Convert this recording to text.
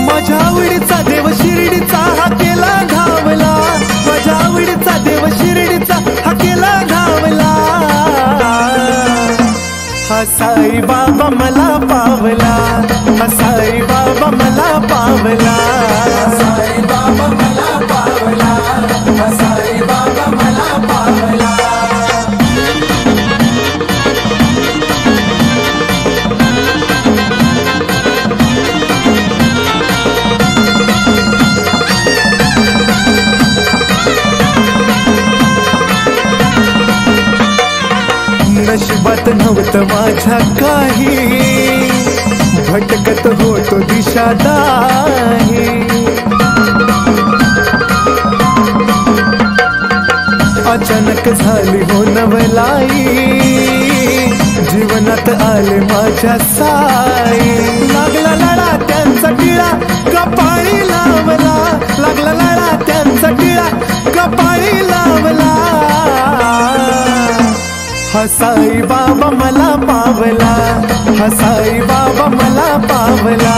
माझ्या आवडीचा देव शिर्डीचा हा केला धावला, माझ्या आवडीचा देव शिर्डीचा हा केला धावला। हा साई बाबा मला पावला, हा साई बाबा मला पावला, साई बाबा मला पावला, साई बाबा मला पावला। नशिबात नव्हतं माझ्या काही, भटकत होतो दिशादाही। अचानक झाली हो नवलाई, जीवनात आले माझ्या साई। लागला लढा त्यांचा टिळा कपाळी लावला, लागला लढा त्यांचा टिळा कपाळी लावला। हा साई बाबा मला पावला, हा साई बाबा मला पावला।